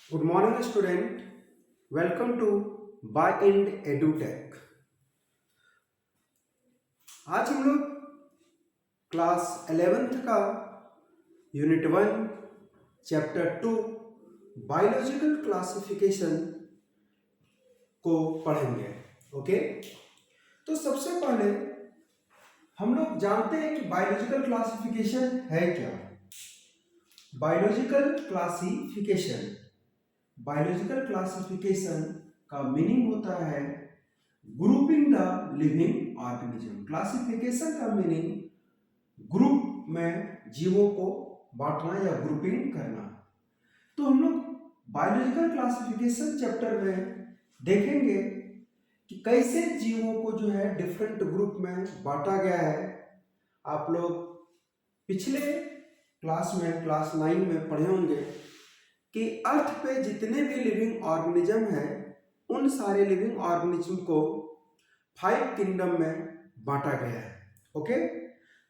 Good morning, student. Welcome to By EduTech. आज हम लोग क्लास 11th का यूनिट 1 चैप्टर 2 बायोलॉजिकल क्लासिफिकेशन को पढ़ेंगे। ओके, तो सबसे पहले हम लोग जानते हैं कि बायोलॉजिकल क्लासिफिकेशन है क्या। बायोलॉजिकल क्लासिफिकेशन का मीनिंग होता है grouping the living organism. Classification का मीनिंग ग्रुप में जीवों को बांटना या ग्रुपिंग करना। तो हम लोग बायोलॉजिकल क्लासिफिकेशन चैप्टर में देखेंगे कि कैसे जीवों को जो है डिफरेंट ग्रुप में बांटा गया है। आप लोग पिछले क्लास 9 में पढ़े होंगे कि अर्थ पे जितने भी लिविंग ऑर्गेनिज्म है उन सारे लिविंग ऑर्गेनिज्म को 5 किंगडम में बांटा गया है। ओके,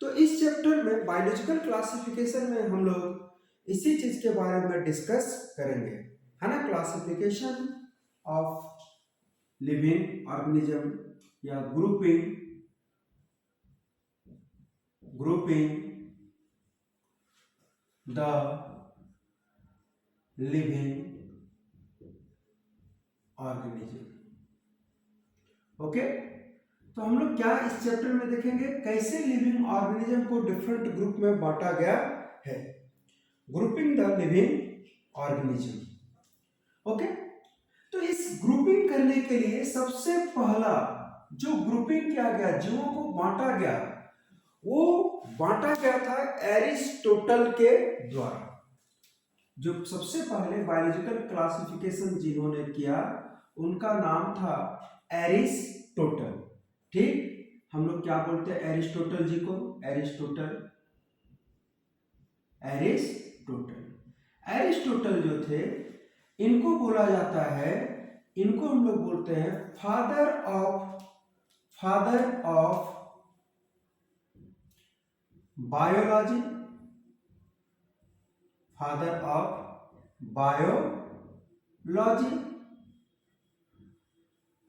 तो इस चैप्टर में बायोलॉजिकल क्लासिफिकेशन में हम लोग इसी चीज के बारे में डिस्कस करेंगे, है ना। क्लासिफिकेशन ऑफ लिविंग ऑर्गेनिज्म या grouping the living organism. Okay, तो हम लोग क्या इस चैप्टर में देखेंगे कैसे लिविंग ऑर्गेनिज्म को डिफरेंट ग्रुप में बांटा गया है। Grouping the living organism. Okay, तो इस ग्रुपिंग करने के लिए सबसे पहला जो ग्रुपिंग किया गया, जीवों को बांटा गया, वो बांटा गया था एरिस्टोटल के द्वारा। जो सबसे पहले बायोलॉजिकल क्लासिफिकेशन जिन्होंने किया उनका नाम था एरिस्टोटल। ठीक, हम लोग क्या बोलते हैं एरिस्टोटल जी को? एरिस्टोटल जो थे इनको बोला जाता है, इनको हम लोग बोलते हैं फादर ऑफ बायोलॉजी,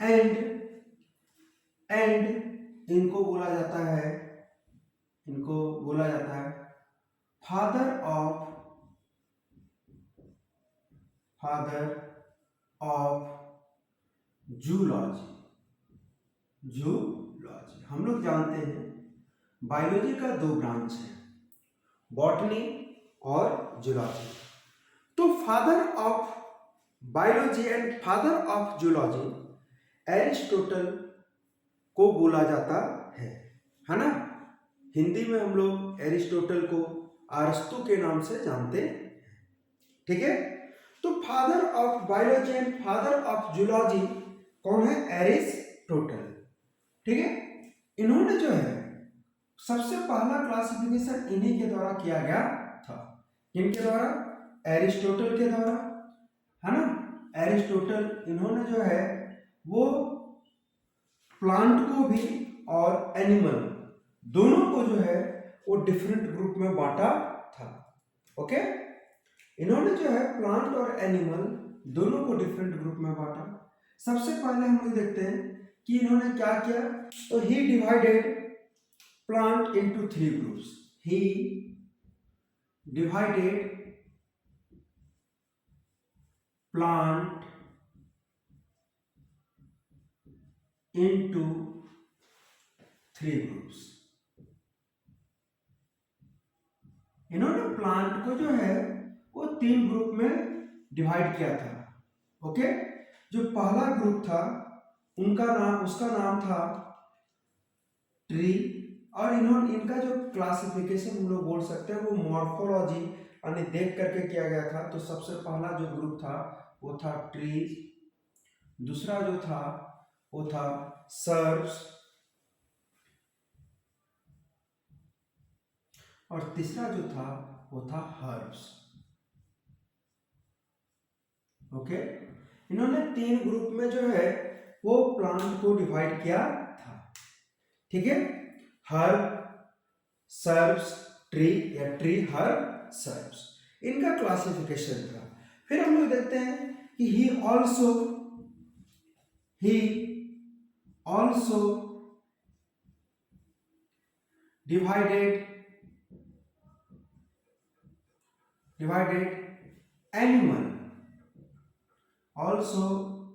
एंड इनको बोला जाता है फादर ऑफ जूलॉजी। हम लोग जानते हैं बायोलॉजी का 2 ब्रांच है, बॉटनी और जूलॉजी। तो father of biology and father of zoology Aristotle को बोला जाता है ना। हिंदी में हम लोग एरिस्टोटल को अरस्तु के नाम से जानते हैं। ठीक है, तो father of biology and father of zoology कौन है? एरिस्टोटल। ठीक है, इन्होंने जो है सबसे पहला क्लासिफिकेशन इन्हीं के द्वारा किया गया था। किनके द्वारा? एरिस्टोटल के द्वारा, है ना। एरिस्टोटल इन्होंने जो है वो प्लांट को भी और एनिमल दोनों को जो है वो डिफरेंट ग्रुप में बांटा था। ओके, इन्होंने जो है प्लांट और एनिमल दोनों को डिफरेंट ग्रुप में बांटा। सबसे पहले हम लोग देखते हैं कि इन्होंने क्या किया। तो ही डिवाइडेड प्लांट इनटू 3 ग्रुप्स। ही डिवाइडेड प्लांट इनटू 3 ग्रुप्स। इन्होंने प्लांट को जो है वो 3 ग्रुप में डिवाइड किया था। ओके, जो पहला ग्रुप था उसका नाम था ट्री, और इनका जो क्लासिफिकेशन हम लोग बोल सकते हैं वो मॉर्फोलॉजी यानी देख करके किया गया था। तो सबसे पहला जो ग्रुप था वो था ट्री, दूसरा जो था वो था सर्ब्स, और तीसरा जो था वो था हर्ब्स। ओके, इन्होंने 3 ग्रुप में जो है वो प्लांट को डिवाइड किया था। ठीक है, हर्ब, सर्ब्स, ट्री या ट्री हर्ब सर्ब्स, इनका क्लासिफिकेशन था। फिर हम लोग देखते हैं कि he also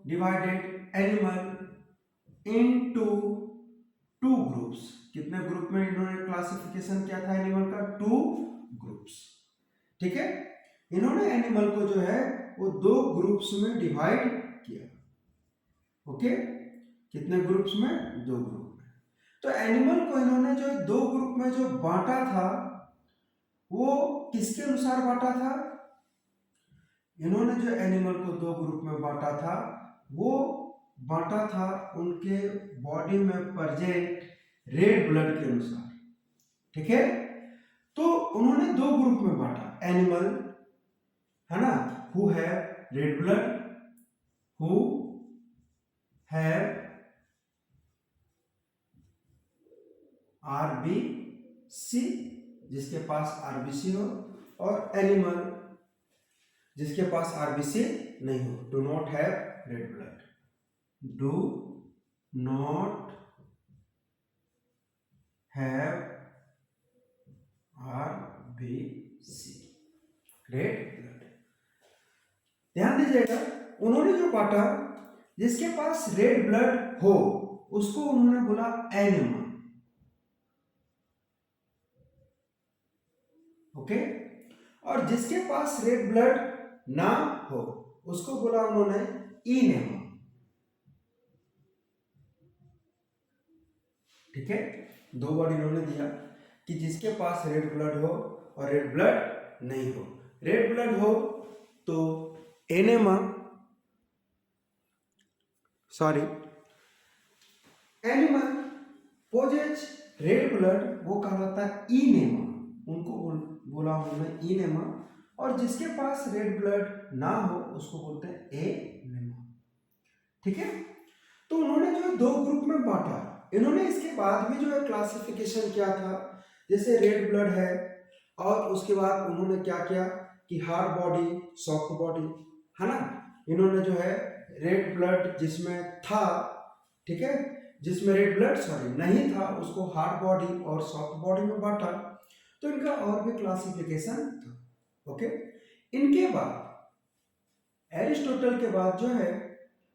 divided animal into two groups. कितने ग्रुप में इन्होंने क्लासिफिकेशन किया था एनिमल का? Two groups. ठीक है, इन्होंने एनिमल को जो है वो दो ग्रुप्स में डिवाइड किया। ओके, कितने ग्रुप्स में? दो ग्रुप में। तो एनिमल को इन्होंने जो दो ग्रुप में जो बांटा था वो किसके अनुसार बांटा था? इन्होंने जो एनिमल को दो ग्रुप में बांटा था वो बांटा था उनके बॉडी में प्रेजेंट रेड ब्लड के अनुसार। ठीक है, तो उन्होंने दो ग्रुप में बांटा एनिमल, है ना, who have read blood, who have RBC, जिसके पास आरबीसी हो, और एनिमल जिसके पास आरबीसी नहीं हो, do not have read blood, do not have RBC, red blood. ध्यान दीजिएगा, उन्होंने जो बांटा जिसके पास रेड ब्लड हो उसको उन्होंने बोला एनिमल। ओके, और जिसके पास रेड ब्लड ना हो उसको बोला उन्होंने इनेमा। ठीक है, दो वर्ड इन्होंने दिया कि जिसके पास रेड ब्लड हो और रेड ब्लड नहीं हो। रेड ब्लड हो तो enema, sorry, animal possesses red blood वो कहलाता है इनेमा, उनको बोला उन्होंने इनेमा। और जिसके पास रेड ब्लड ना हो उसको बोलते हैं एनेमा। ठीक है, तो उन्होंने जो दो ग्रुप में बांटा, इन्होंने इसके बाद भी जो है क्लासिफिकेशन किया था, जैसे रेड ब्लड है और उसके बाद उन्होंने क्या किया कि हार्ड बॉडी, सॉफ्ट बॉडी, है ना, इन्होंने जो है रेड ब्लड जिसमें था, ठीक है, जिसमें रेड ब्लड नहीं था उसको हार्ड बॉडी और सॉफ्ट बॉडी में बांटा। तो इनका और भी क्लासिफिकेशन था। ओके, इनके बाद एरिस्टोटल के बाद जो है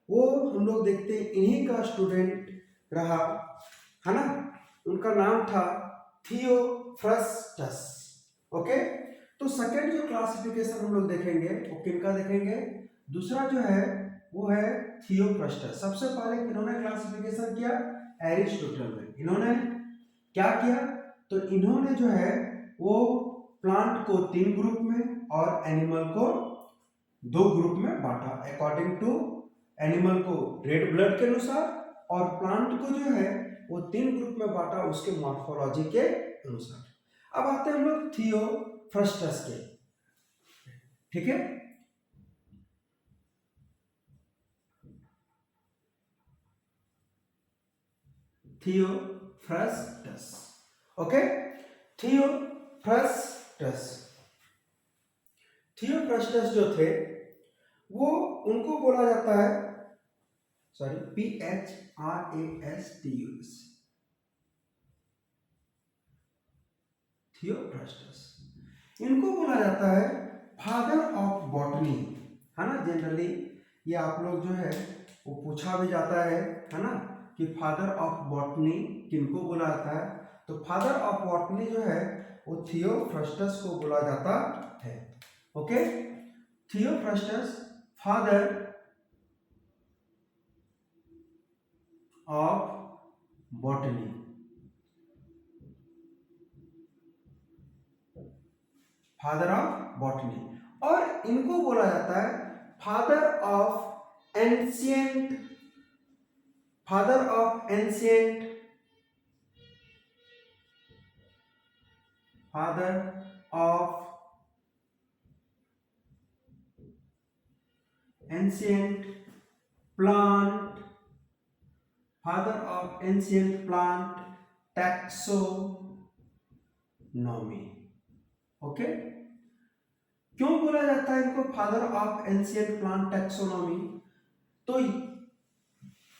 वो हम लोग देखते हैं इन्हीं का स्टूडेंट रहा, है ना, उनका नाम था थियोफ्रस्टस। ओके, तो सेकंड जो क्लासिफिकेशन हम लोग देखेंगे वो किनका देखेंगे? दूसरा जो है वो है थियोफ्रस्टस। सबसे पहले इन्होंने क्लासिफिकेशन किया एरिस्टोटल में। इन्होंने क्या किया? तो इन्होंने जो है वो प्लांट को 3 ग्रुप में और एनिमल को 2 ग्रुप में बांटा, अकॉर्डिंग टू एनिमल को रेड ब्लड के अनुसार और प्लांट को जो है वो 3 ग्रुप में बांटा उसके मॉर्फोलॉजी के अनुसार। अब आते हैं हम लोग थियोफ्रस्टस के। ठीक है, थियोफ्रस्टस। ओके, थियोफ्रस्टस जो थे वो उनको बोला जाता है, सॉरी, PHRASTUS, थियोफ्रस्टस। इनको बोला जाता है फादर ऑफ बॉटनी, है ना। जनरली ये आप लोग जो है वो पूछा भी जाता है ना, कि फादर ऑफ बॉटनी किनको बोला जाता है? तो फादर ऑफ बॉटनी जो है वो थियोफ्रस्टस को बोला जाता है। Okay, Theophrastus father of botany, father of botany, और इनको बोला जाता है father of ancient, father of ancient, father of ancient plant, father of ancient plant taxonomy. Okay, क्यों बोला जाता है इनको father of ancient plant taxonomy? तो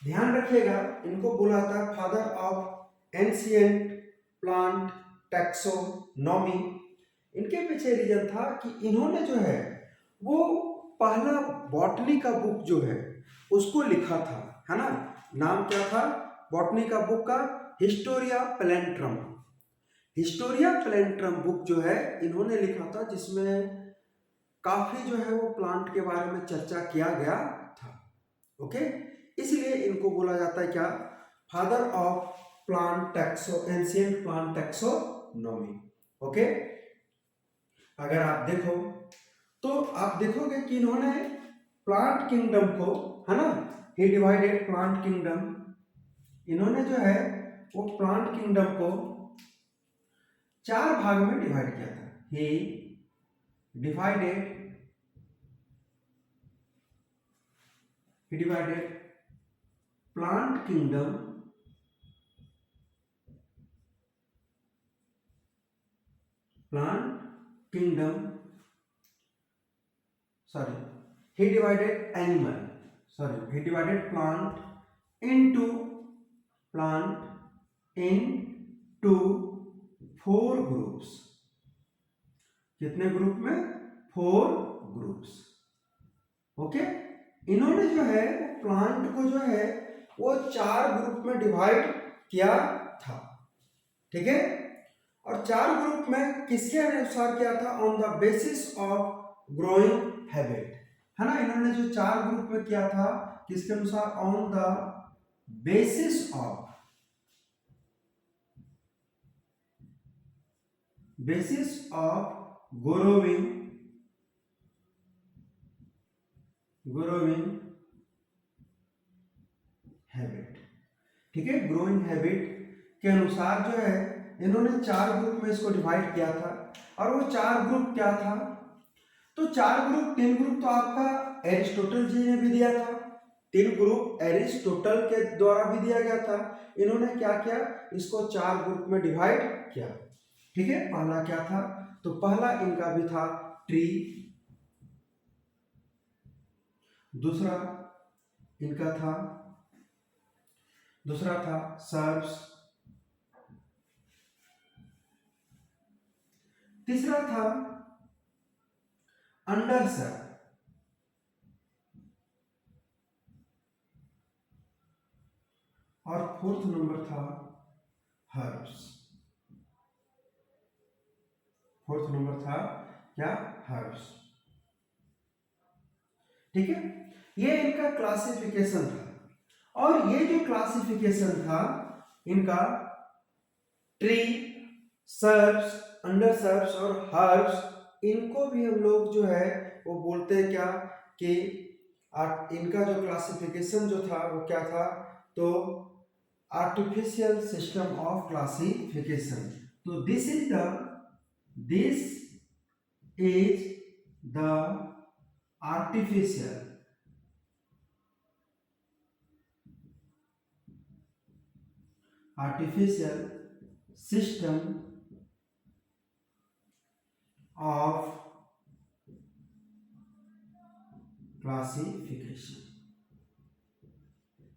ध्यान रखिएगा, इनको बोला जाता है father of ancient plant taxonomy. इनके पीछे रीजन था कि इन्होंने जो है वो पहला बॉटनी का बुक जो है उसको लिखा था, है ना। नाम क्या था बॉटनी का बुक का? हिस्टोरिया प्लेंट्रम। हिस्टोरिया प्लेंट्रम बुक जो है इन्होंने लिखा था, जिसमें काफी जो है वो प्लांट के बारे में चर्चा किया गया था। ओके, इसलिए इनको बोला जाता है क्या? Father of plant टैक्सो ancient plant taxonomy. Okay, अगर आप देखो तो आप देखोगे कि इन्होंने प्लांट किंगडम को, है ना, ही डिवाइडेड प्लांट किंगडम। इन्होंने जो है वो प्लांट किंगडम को 4 भाग में डिवाइड किया था। He divided plant kingdom he divided plant into 4 groups. कितने ग्रुप में? 4 ग्रुप्स। ओके, इन्होंने जो है प्लांट को जो है वो 4 ग्रुप में डिवाइड किया था, ठीक है। और 4 ग्रुप में किसके अनुसार किया था? On the basis of growing habit, है ना। इन्होंने जो 4 ग्रुप में किया था किसके अनुसार? On the basis of growing habit, ठीक है। ग्रोइंग हैबिट के अनुसार जो है इन्होंने 4 ग्रुप में इसको डिवाइड किया था। और वो 4 ग्रुप क्या था? तो 4 ग्रुप, 3 ग्रुप तो आपका एरिस्टोटल जी ने भी दिया था, 3 ग्रुप एरिस्टोटल के द्वारा भी दिया गया था। इन्होंने क्या किया? इसको 4 ग्रुप में डिवाइड किया, ठीक है। पहला क्या था? तो पहला इनका भी था ट्री, दूसरा था सर्ब्स, तीसरा था अंडरसर्ब, और 4th नंबर था हर्ब्स। 4th नंबर था क्या? हर्ब्स, ठीक है। ये इनका क्लासिफिकेशन था। और ये जो क्लासिफिकेशन था इनका ट्री, सर्ब्स, अंडरसर्ब्स और हर्ब्स, इनको भी हम लोग जो है वो बोलते हैं क्या कि इनका जो क्लासिफिकेशन जो था वो क्या था? तो आर्टिफिशियल सिस्टम ऑफ क्लासिफिकेशन। तो this is the artificial system of classification।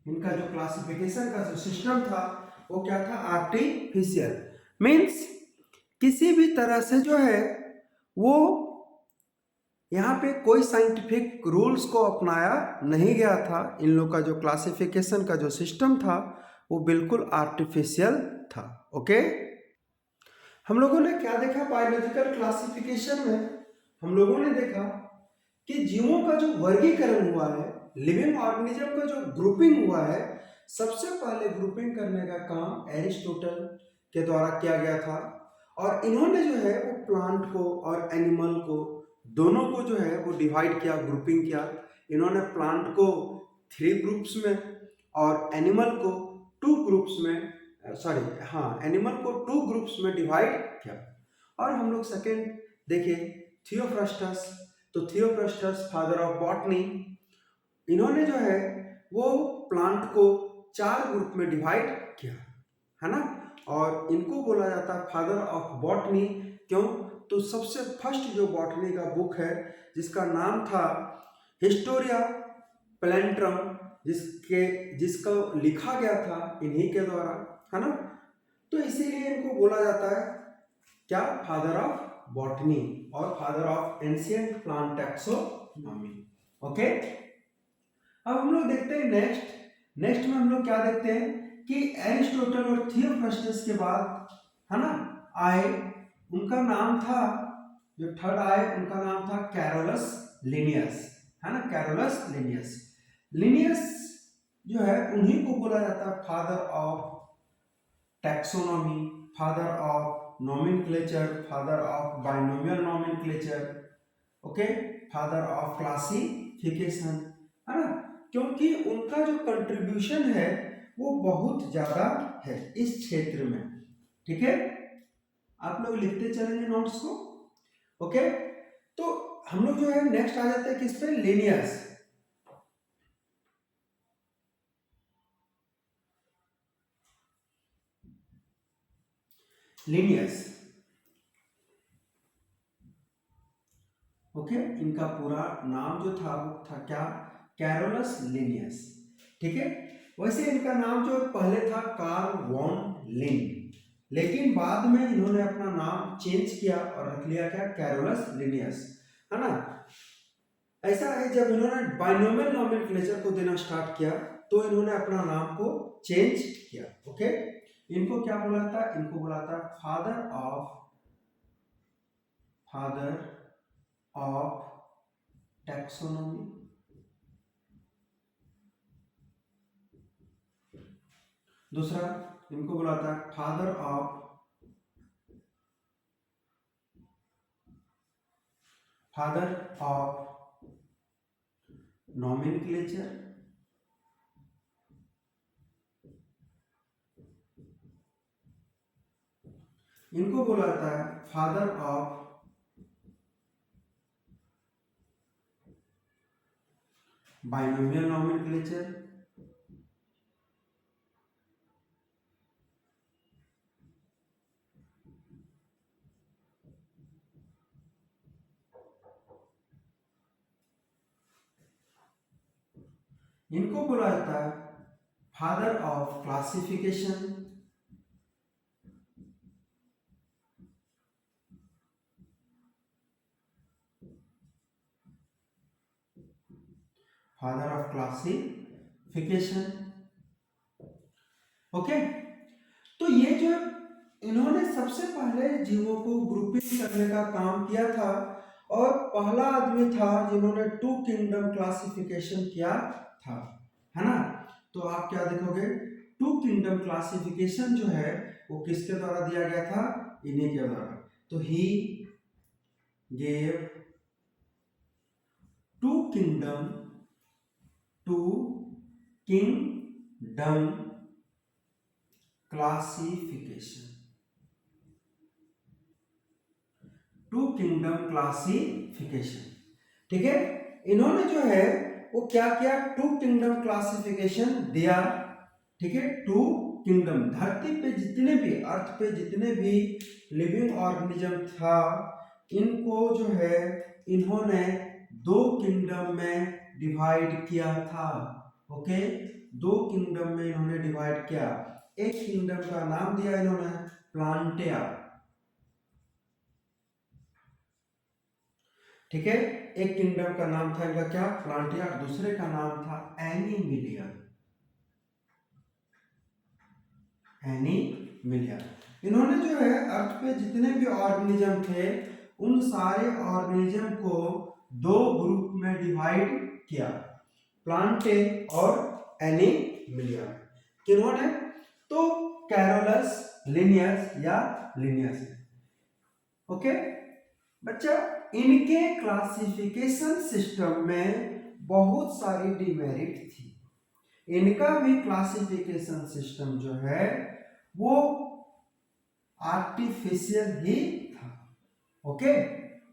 इनका जो क्लासिफिकेशन का जो सिस्टम था वो क्या था? आर्टिफिशियल, मीन्स किसी भी तरह से जो है वो यहाँ पे कोई साइंटिफिक रूल्स को अपनाया नहीं गया था। इन लोग का जो क्लासिफिकेशन का जो सिस्टम था वो बिल्कुल आर्टिफिशियल था। ओके, हम लोगों ने क्या देखा बायोलॉजिकल क्लासिफिकेशन में? हम लोगों ने देखा कि जीवों का जो वर्गीकरण हुआ है, लिविंग ऑर्गेनिज्म का जो ग्रुपिंग हुआ है, सबसे पहले ग्रुपिंग करने का काम एरिस्टोटल के द्वारा किया गया था। और इन्होंने जो है वो प्लांट को और एनिमल को, दोनों को जो है वो डिवाइड किया, ग्रुपिंग किया। इन्होंने प्लांट को 3 ग्रुप्स में और एनिमल को 2 ग्रुप्स में, एनिमल को 2 ग्रुप्स में डिवाइड किया। और हम लोग सेकेंड देखें थियोफ्रास्टस। तो थियोफ्रास्टस फादर ऑफ बॉटनी, इन्होंने जो है वो प्लांट को 4 ग्रुप में डिवाइड किया, है ना। और इनको बोला जाता है फादर ऑफ बॉटनी। क्यों? तो सबसे फर्स्ट जो बॉटनी का बुक है जिसका नाम था हिस्टोरिया प्लेंट्रम, जिसको लिखा गया था इन्हीं के द्वारा, है ना। तो इसीलिए इनको बोला जाता है क्या, फादर ऑफ बॉटनी और father of ancient plant taxonomy. Okay, अब हम लोग देखते हैं नेक्स्ट में हम लोग क्या देखते हैं कि एरिस्टोटल और थियोफ्रस्टस के बाद, है ना, आए, उनका नाम था, जो थर्ड आए उनका नाम था कैरोलस लिनियस, है ना, कैरोलस लिनियस जो है उन्हीं को बोला जाता है father of taxonomy, father of nomenclature, father of binomial nomenclature, okay, father of classification, है ना, क्योंकि उनका जो कंट्रीब्यूशन है वो बहुत ज्यादा है इस क्षेत्र में। ठीक है, आप लोग लिखते चलेंगे नोट्स को। ओके, तो हम लोग जो है नेक्स्ट आ जाते हैं किस पे, लिनियस। ओके, इनका पूरा नाम जो था वो था क्या, कैरोलस लिनियस। ठीक है, वैसे इनका नाम जो पहले था कार्ल वॉन लिन, लेकिन बाद में इन्होंने अपना नाम चेंज किया और रख लिया क्या, कैरोलस लिनियस, है ना। ऐसा है जब इन्होंने बाइनोमियल नोमेनक्लेचर को देना स्टार्ट किया तो इन्होंने अपना नाम को चेंज किया। ओके, इनको क्या बोला था, इनको बोला था फादर ऑफ टैक्सोनॉमी, दूसरा इनको बोला था फादर ऑफ नोमेनक्लेचर, इनको बोला जाता है फादर ऑफ बाइनोमियल नोमेनक्लेचर, इनको बोला जाता है father of classification, father of classification. Okay, तो ये जो इन्होंने सबसे पहले जीवों को ग्रुपिंग करने का काम किया था और पहला आदमी था जिन्होंने टू किंगडम क्लासिफिकेशन किया था, है ना। तो आप क्या देखोगे, टू किंगडम क्लासिफिकेशन जो है वो किसके द्वारा दिया गया था, इन्हीं के द्वारा। तो he gave two kingdom classification, two kingdom classification. ठीक है, इन्होंने जो है वो क्या किया, टू किंगडम क्लासिफिकेशन दिया। ठीक है, टू किंगडम, धरती पे जितने भी, अर्थ पे जितने भी लिविंग ऑर्गेनिज्म था, इनको जो है इन्होंने दो किंगडम में डिवाइड किया था। ओके, दो किंगडम में इन्होंने डिवाइड किया। एक किंगडम का नाम दिया इन्होंने प्लांटिया, ठीक है, एक किंगडम का नाम था इनका क्या, प्लांटिया, दूसरे का नाम था एनीमिलिया। इन्होंने जो है अर्थ पे जितने भी ऑर्गेनिज्म थे उन सारे ऑर्गेनिज्म को दो ग्रुप में डिवाइड किया, प्लांटे और एनीमिलिया। किन्होंने, तो कैरोलस लिनियस या लिनियस। ओके बच्चा, इनके क्लासिफिकेशन सिस्टम में बहुत सारी डिमेरिट थी। इनका भी क्लासिफिकेशन सिस्टम जो है वो आर्टिफिशियल ही था। ओके,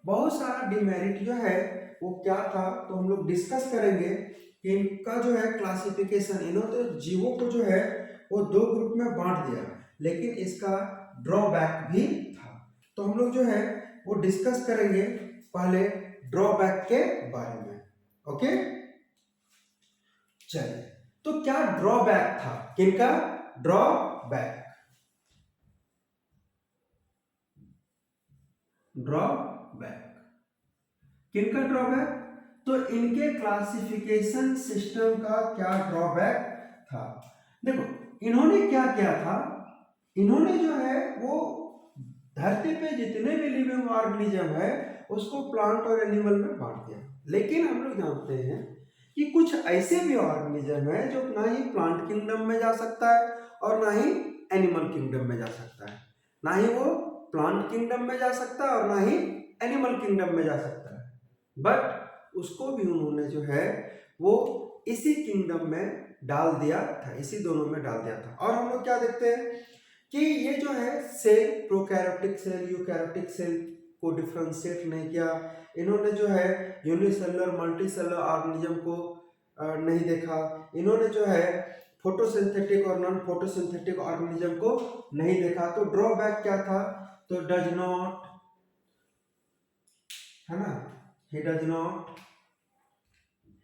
बहुत सारा डिमेरिट जो है वो क्या था, तो हम लोग डिस्कस करेंगे कि इनका जो है क्लासिफिकेशन, इन्होंने तो जीवों को जो है वो दो ग्रुप में बांट दिया, लेकिन इसका ड्रॉबैक भी था। तो हम लोग जो है वो डिस्कस करेंगे पहले ड्रॉबैक के बारे में। ओके, चलिए, तो क्या ड्रॉबैक था, किनका ड्रॉबैक, ड्रॉबैक किनका ड्रॉबैक, तो इनके क्लासिफिकेशन सिस्टम का क्या ड्रॉबैक था। देखो इन्होंने क्या किया था, इन्होंने जो है वो धरती पे जितने भी लिविंग ऑर्गेनिज्म है उसको प्लांट और एनिमल में बांट दिया, लेकिन हम लोग जानते हैं कि कुछ ऐसे भी ऑर्गेनिज्म है जो ना ही प्लांट किंगडम में जा सकता है और ना ही एनिमल किंगडम में जा सकता है, ना ही वो प्लांट किंगडम में जा सकता है और ना ही एनिमल किंगडम में जा सकता है, बट उसको भी उन्होंने जो है वो इसी किंगडम में डाल दिया था, इसी दोनों में डाल दिया था। और हम लोग क्या देखते हैं कि ये जो है cell, prokaryotic cell, eukaryotic cell को डिफ्रेंशिएट नहीं किया, इन्होंने जो है यूनिसेलुलर मल्टीसेलुलर ऑर्गेनिज्म को नहीं देखा, इन्होंने जो है फोटोसिंथेटिक और नॉन फोटोसिंथेटिक ऑर्गेनिज्म को नहीं देखा। तो ड्रॉबैक क्या था, तो डज नॉट, है ना, he does not,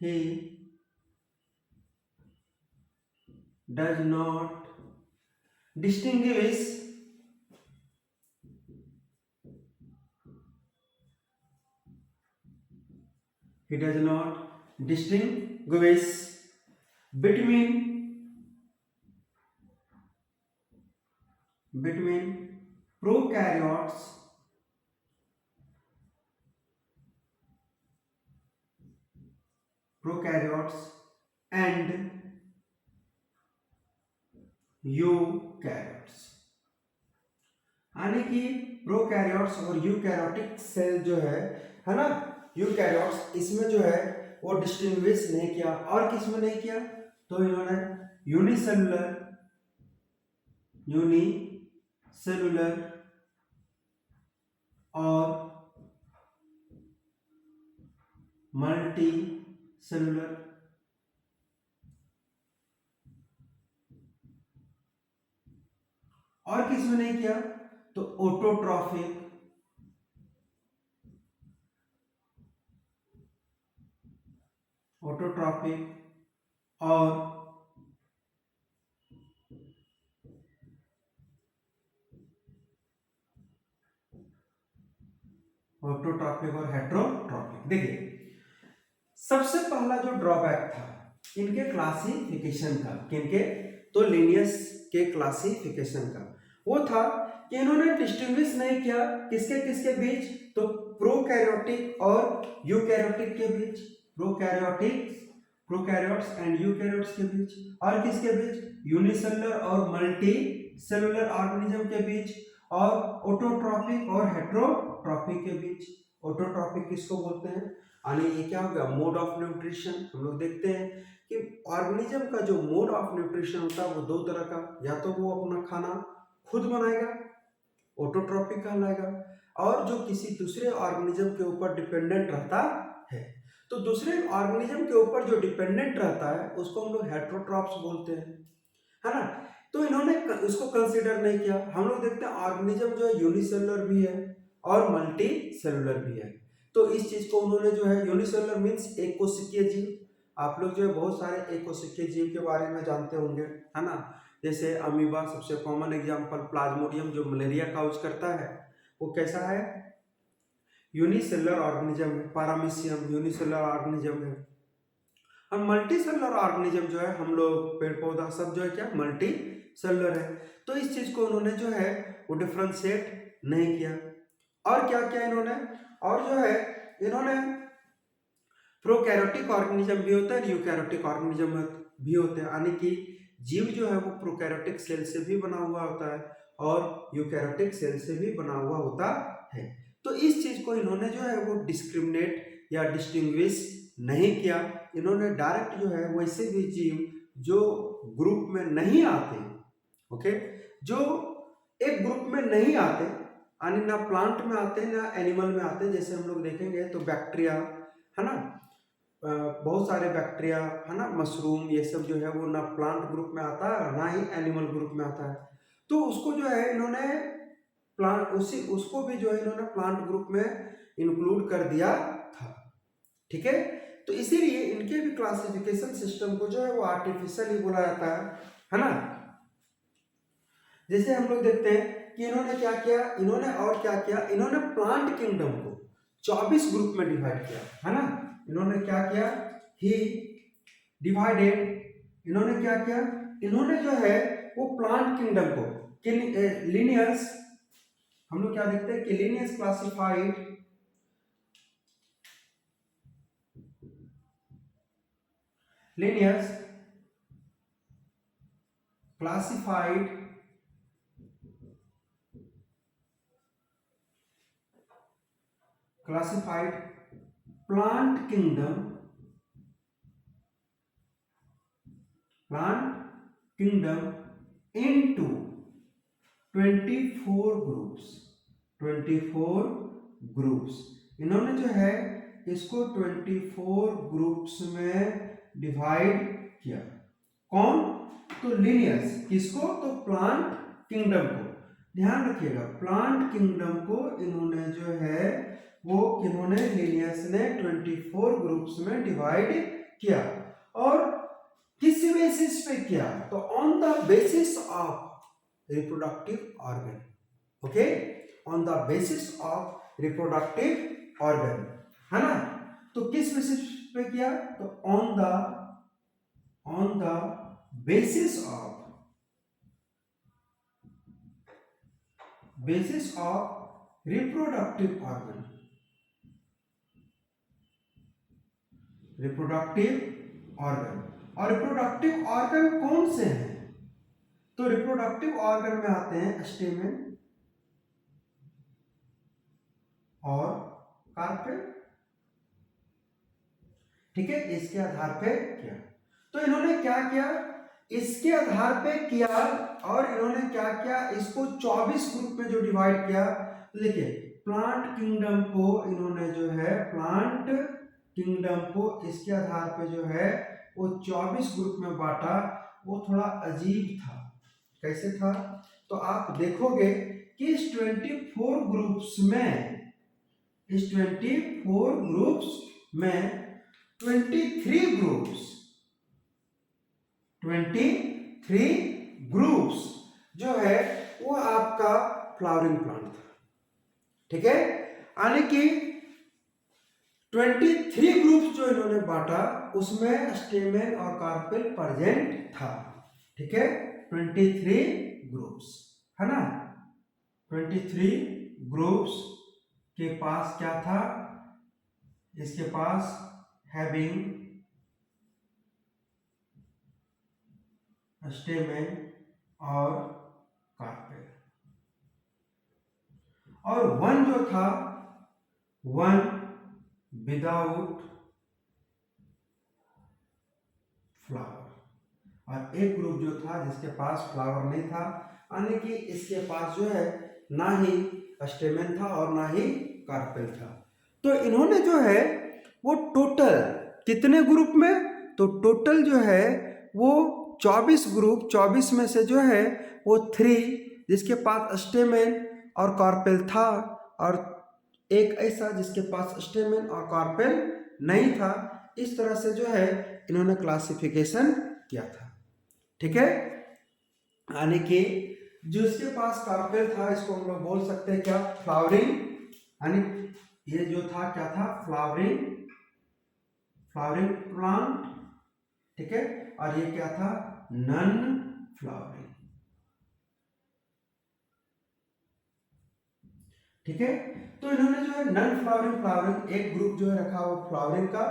he does not distinguish he does not distinguish between prokaryotes and eukaryotes, यानी कि प्रोकैरियोट्स और यूकैरियोटिक सेल जो है ना, यूकैरियोट्स इसमें जो है वो डिस्टिंग्विश नहीं किया, और किस में नहीं किया, तो इन्होंने यूनिसेलुलर और मल्टी सेलुलर, और किस में नहीं किया, तो ऑटोट्रॉफिक और हेट्रोट्रॉपिक। देखिए सबसे पहला जो ड्रॉबैक था इनके क्लासिफिकेशन का, किनके, तो लिनियस के क्लासिफिकेशन का, वो था कि इन्होंने डिस्टिंग्विश नहीं किया किसके किसके बीच, तो प्रोकैरियोटिक और यूकैरियोटिक के बीच, प्रोकैरियोट्स एंड यूकैरियोट्स के बीच, और किसके बीच, यूनिसेलुलर और मल्टी सेलुलर ऑर्गेनिज्म के बीच, और ऑटोट्रॉपिक और हेट्रोट्रॉपिक के बीच। ऑटोट्रॉपिक किसको बोलते हैं, यानी ये क्या हो गया, मोड ऑफ न्यूट्रिशन। हम लोग देखते हैं कि ऑर्गेनिज्म का जो मोड ऑफ न्यूट्रिशन होता है वो दो तरह का, या तो वो अपना खाना खुद बनाएगा, ऑटोट्रॉपिक कहलाएगा, और जो किसी दूसरे ऑर्गेनिज्म के ऊपर डिपेंडेंट रहता है, तो दूसरे ऑर्गेनिज्म के ऊपर जो डिपेंडेंट रहता है उसको हम लोग हेट्रोट्रॉप्स बोलते हैं, है ना। तो इन्होंने उसको कंसीडर नहीं किया। हम लोग देखते हैं ऑर्गेनिज्म जो है यूनिसेलुलर भी है और मल्टी सेलुलर भी है, तो इस चीज को उन्होंने जो है, यूनिसेलुलर मीन्स एक कोशिकीय जीव, आप लोग जो है बहुत सारे एक कोशिकीय जीव के बारे में जानते होंगे, है ना, जैसे अमीबा सबसे कॉमन एग्जांपल, प्लाज्मोडियम जो मलेरिया काउज करता है वो कैसा है, यूनिसेलुलर ऑर्गेनिज्म है, पैरामीशियम यूनिसेलुलर ऑर्गेनिज्म है, और मल्टी सेलुलर ऑर्गेनिज्म जो है हम लोग पेड़ पौधा सब जो है क्या मल्टी सेलुलर है। तो इस चीज को उन्होंने जो है वो डिफ्रेंशिएट नहीं किया। और क्या किया इन्होंने, और जो है इन्होंने प्रोकैरियोटिक ऑर्गेनिज्म भी होता है, यूकैरियोटिक ऑर्गेनिज्म भी होते हैं, यानी कि जीव जो है वो प्रोकैरियोटिक सेल से भी बना हुआ होता है और यूकैरियोटिक सेल से भी बना हुआ होता है। तो इस चीज को इन्होंने जो है वो डिस्क्रिमिनेट या डिस्टिंग्विश नहीं किया। इन्होंने डायरेक्ट जो है वैसे भी जीव जो ग्रुप में नहीं आते, ओके, जो एक ग्रुप में नहीं आते, यानी ना प्लांट में आते ना एनिमल में आते, जैसे हम लोग देखेंगे तो बैक्टीरिया, है ना, बहुत सारे बैक्टीरिया, है ना, मशरूम, ये सब जो है वो ना प्लांट ग्रुप में आता है ना ही एनिमल ग्रुप में आता है। तो उसको जो है इन्होंने प्लांट उसको भी जो है इन्होंने प्लांट ग्रुप में इंक्लूड कर दिया था। ठीक है, तो इसीलिए इनके भी क्लासिफिकेशन सिस्टम को जो है वो आर्टिफिशियल ही बोला जाता है ना। जैसे हम लोग देखते हैं कि इन्होंने क्या किया, इन्होंने प्लांट किंगडम को 24 ग्रुप में डिवाइड किया, है ना। इन्होंने क्या किया, ही डिवाइडेड, इन्होंने क्या किया, इन्होंने जो है वो प्लांट किंगडम को लिनियर्स, हम लोग क्या देखते हैं कि Linnaeus classified classified plant kingdom into 24 groups. इन्होंने जो है इसको 24 ग्रुप्स में डिवाइड किया। कौन, तो लिनियर्स, किसको, तो प्लांट किंगडम को। ध्यान रखिएगा, प्लांट किंगडम को इन्होंने जो है वो किन्होंने लिनियर्स ने 24 ग्रुप्स में डिवाइड किया। और किस बेसिस पे किया, तो on the basis of reproductive organ. Okay, on the basis of reproductive organ, है ना। तो किस बेसिस पे किया, तो on the basis of reproductive organ. और रिप्रोडक्टिव ऑर्गन कौन से हैं, तो रिप्रोडक्टिव ऑर्गन में आते हैं स्टेमेन और कार्पेल। ठीक है, इसके आधार पे किया। तो इन्होंने क्या किया, इसके आधार पे किया, और इन्होंने क्या किया, इसको 24 ग्रुप में जो डिवाइड किया। तो देखिए, प्लांट किंगडम को इन्होंने जो है इसके आधार पे जो है वो 24 ग्रुप में बांटा। वो थोड़ा अजीब था। कैसे था, तो आप देखोगे कि इस 24 ग्रुप्स में 23 ग्रुप्स जो है वो आपका फ्लावरिंग प्लांट था। ठीक है, यानी कि 23 ग्रुप्स जो इन्होंने बांटा उसमें स्टेमेन और कार्पेल प्रेजेंट था। ठीक है, 23 ग्रुप्स, है ना। 23 ग्रुप्स के पास क्या था, इसके पास हैविंग स्टेमेन और कार्पेल। और वन जो था, वन विदाउट फ्लावर, और एक ग्रुप जो था जिसके पास फ्लावर नहीं था, यानी कि इसके पास जो है ना ही स्टेमेन था और ना ही कार्पेल था। तो इन्होंने जो है वो टोटल कितने ग्रुप में, तो टोटल जो है वो 24 ग्रुप, 24 में से जो है वो 3 जिसके पास स्टेमेन और कार्पेल था, और एक ऐसा जिसके पास स्टेमेन और कार्पेल नहीं था। इस तरह से जो है इन्होंने क्लासिफिकेशन किया था। ठीक है, यानी कि जिसके पास कार्पेल था इसको हम लोग बोल सकते हैं क्या, फ्लावरिंग, यानी ये जो था क्या था, फ्लावरिंग प्लांट। ठीक है, और ये क्या था, नन फ्लावरिंग। ठीक है, तो इन्होंने जो है नन फ्लावरिंग एक ग्रुप जो है रखा वो फ्लावरिंग का,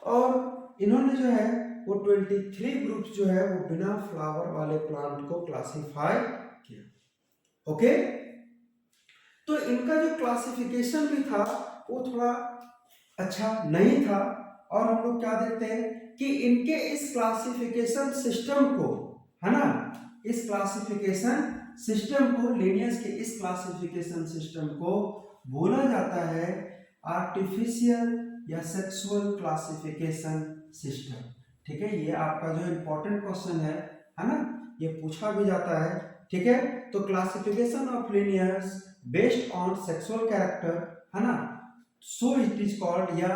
और इन्होंने जो है वो 23 ग्रुप्स जो है वो बिना फ्लावर वाले प्लांट को क्लासिफाई किया। ओके, तो इनका जो क्लासिफिकेशन भी था वो थोड़ा अच्छा नहीं था। और हम लोग क्या देखते हैं कि इनके इस क्लासिफिकेशन सिस्टम को, है ना, इस क्लासिफिकेशन सिस्टम को, लिनियर्स के इस क्लासिफिकेशन सिस्टम को बोला जाता है आर्टिफिशियल या सेक्सुअल क्लासिफिकेशन सिस्टम। ठीक है, ये आपका जो इंपॉर्टेंट क्वेश्चन है ना, ये पूछा भी जाता है। ठीक है, तो classification of Linnaeus based on sexual character, है ना, सो इट इज कॉल्ड, या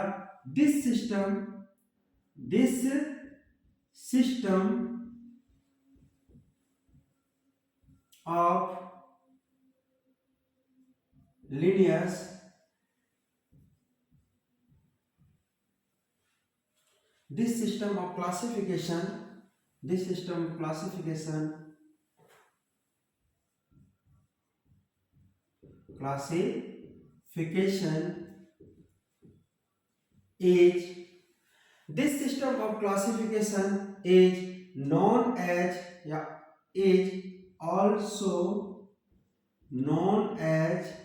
this system of lineage this system of classification is this system of classification is known as, yeah, is also known as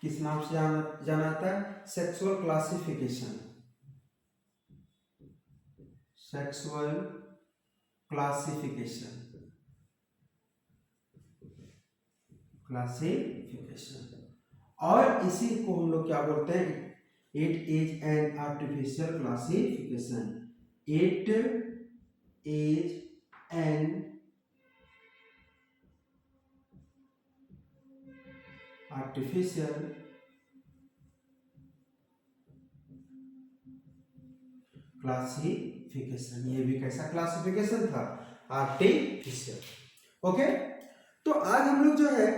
किस नाम से जाना जाता है, sexual classification और इसी को हम लोग क्या बोलते हैं, it is an artificial classification, it is an artificial classification. ये भी कैसा क्लासिफिकेशन था, आर्टिफिशियल। ओके, तो आज हम लोग जो है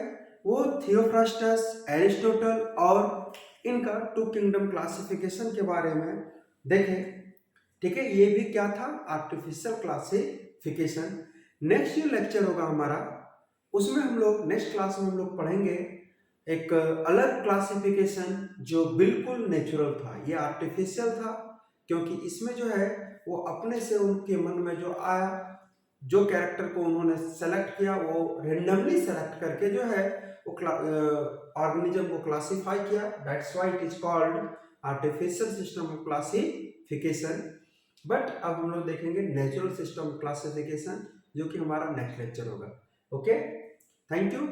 वो थियोफ्रास्टस, एरिस्टोटल और इनका टू किंगडम क्लासिफिकेशन के बारे में देखें। ठीक है, ये भी क्या था, आर्टिफिशियल क्लासिफिकेशन। नेक्स्ट जो लेक्चर होगा हमारा, उसमें हम लोग नेक्स्ट क्लास में हम लोग पढ़ेंगे एक अलग क्लासिफिकेशन जो बिल्कुल नेचुरल था। ये आर्टिफिशियल था क्योंकि इसमें जो है वो अपने से उनके मन में जो आया, जो कैरेक्टर को उन्होंने सेलेक्ट किया, वो रेंडमली सेलेक्ट करके जो है वो ऑर्गेनिज्म को क्लासिफाई किया। That's why it is called artificial system of classification. But अब हम लोग देखेंगे नेचुरल सिस्टम ऑफ क्लासिफिकेशन, जो कि हमारा नेक्स्ट लेक्चर होगा। Okay, thank you.